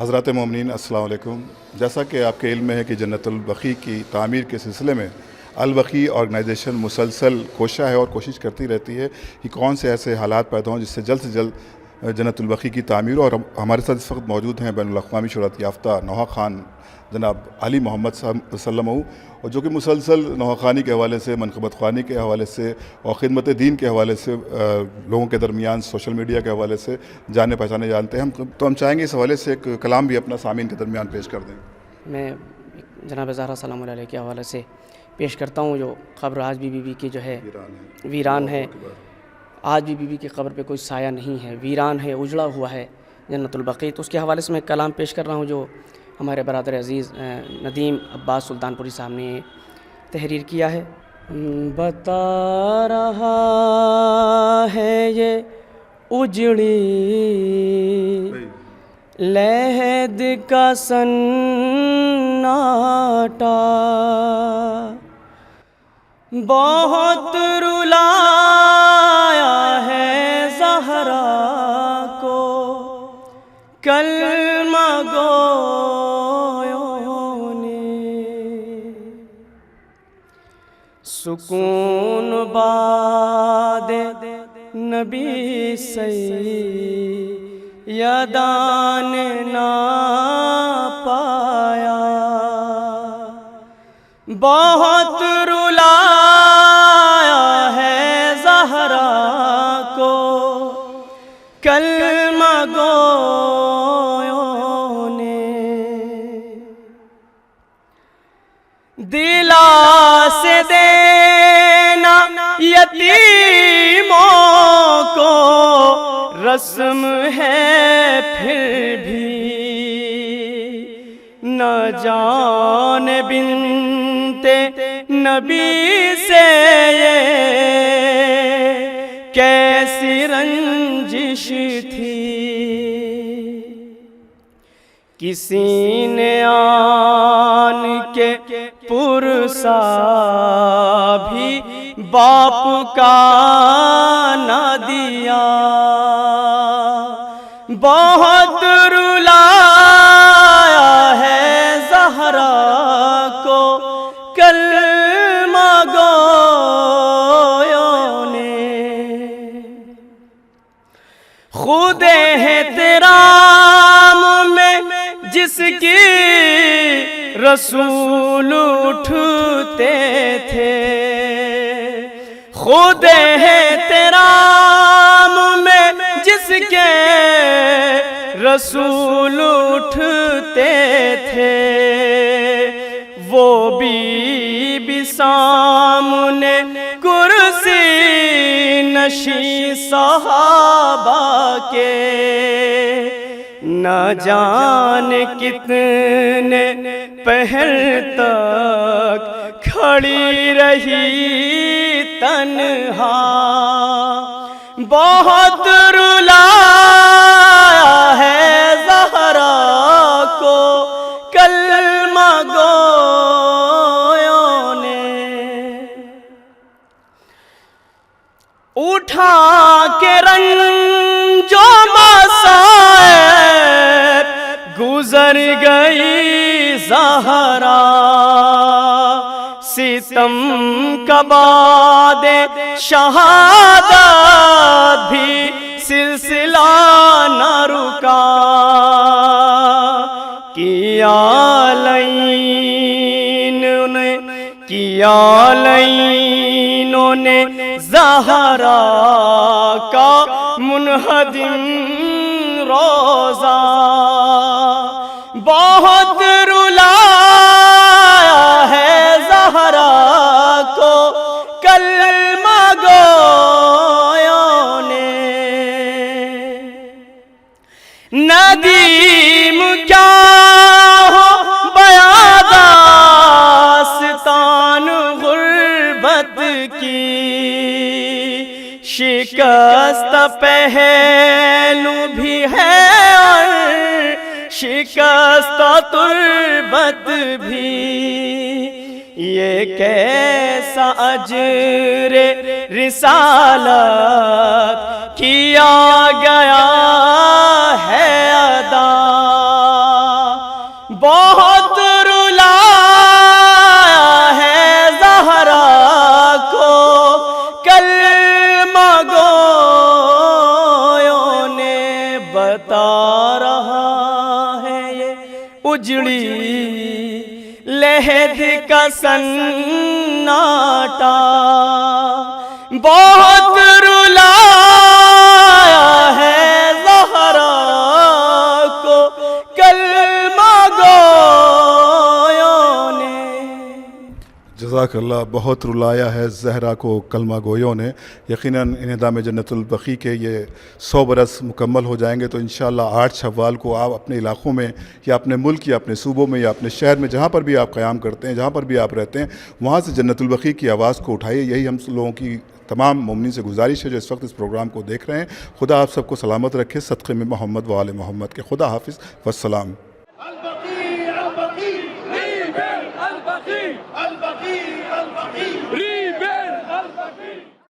حضرات مومنین السلام علیکم۔ جیسا کہ آپ کے علم میں ہے کہ جنت البقیع کی تعمیر کے سلسلے میں البقیع آرگنائزیشن مسلسل کوشاں ہے اور کوشش کرتی رہتی ہے کہ کون سے ایسے حالات پیدا ہوں جس سے جلد جنت البقیع کی تعمیر ہو۔ اور ہمارے ساتھ اس وقت موجود ہیں بین الاقوامی شہرت یافتہ نوحہ خان جناب علی محمد صلی اللہ علیہ وسلم، اور جو کہ مسلسل نوحہ خانی کے حوالے سے، منقبت خوانی کے حوالے سے اور خدمت دین کے حوالے سے لوگوں کے درمیان سوشل میڈیا کے حوالے سے جانے پہچانے جانتے ہیں۔ ہم چاہیں گے اس حوالے سے ایک کلام بھی اپنا سامعین کے درمیان پیش کر دیں۔ میں جناب زہرا سلام علیہ کے حوالے سے پیش کرتا ہوں۔ جو قبر آج بھی بی بی کی جو ہے ویران ہے، آج بھی بی بی کی قبر پہ کوئی سایہ نہیں ہے، ویران ہے، اجڑا ہوا ہے جنت البقیع۔ تو اس کے حوالے سے میں کلام پیش کر رہا ہوں جو ہمارے برادر عزیز ندیم عباس سلطان پوری صاحب نے تحریر کیا ہے۔ بتا رہا ہے یہ اجڑی لحد کا سناٹا، بہت رلایا ہے زہرا کو کلمہ گویوں نے، سکون باد نبی سیدان نہ پایا، بہت رلایا ہے زہرا کو کلمہ گویوں نے، دلا سے دینا یتیموں کو رسم ہے پھر بھی، نہ جان بنت نبی سے یہ کیسی رنجش تھی، کسی نے آن کے پرسا بھی باپ کا نہ دیا، بہت رلایا ہے زہرا کو کلمہ گویوں نے، خود احترام میں جس کی رسول اٹھتے تھے، خود احترام میں جس کے رسول اٹھتے تھے، وہ بی سامنے کرسی نشیں صحابہ کے، نہ جانے کتنے پہر تک کھڑی رہی تنہا، بہت رلایا ہے زہرا کو کلمہ گویوں نے، اٹھا کے رنج و مصائب گزر گئی زہرا، ستم کا باد شہادت بھی سلسلہ نہ رکا، کیا لینوں نے زہرا کا منہدم روزہ، بہت رلایا ہے زہرا کو کلمہ گویوں نے، ندیم کیا ہو بیاں داستان غربت کی، شکست پہلو بھی ہے اور شکست تربت بھی، یہ کیسا اجر رسالت کیا گیا ہے ادا، اجڑی لہد کا سناٹا بہت رلایا ہے زہرا کو کلمہ گویوں نے۔ جزاک اللہ، بہت رلایا ہے زہرا کو کلمہ گویوں نے۔ یقیناً انہدام جنت البقیع کے یہ 100 برس مکمل ہو جائیں گے تو انشاءاللہ 8 شوال کو آپ اپنے علاقوں میں یا اپنے ملک یا اپنے صوبوں میں یا اپنے شہر میں جہاں پر بھی آپ قیام کرتے ہیں، جہاں پر بھی آپ رہتے ہیں، وہاں سے جنت البقیع کی آواز کو اٹھائیے۔ یہی ہم لوگوں کی تمام مومنین سے گزارش ہے جو اس وقت اس پروگرام کو دیکھ رہے ہیں۔ خدا آپ سب کو سلامت رکھے، صدقے میں محمد و آل محمد کے۔ خدا حافظ والسلام۔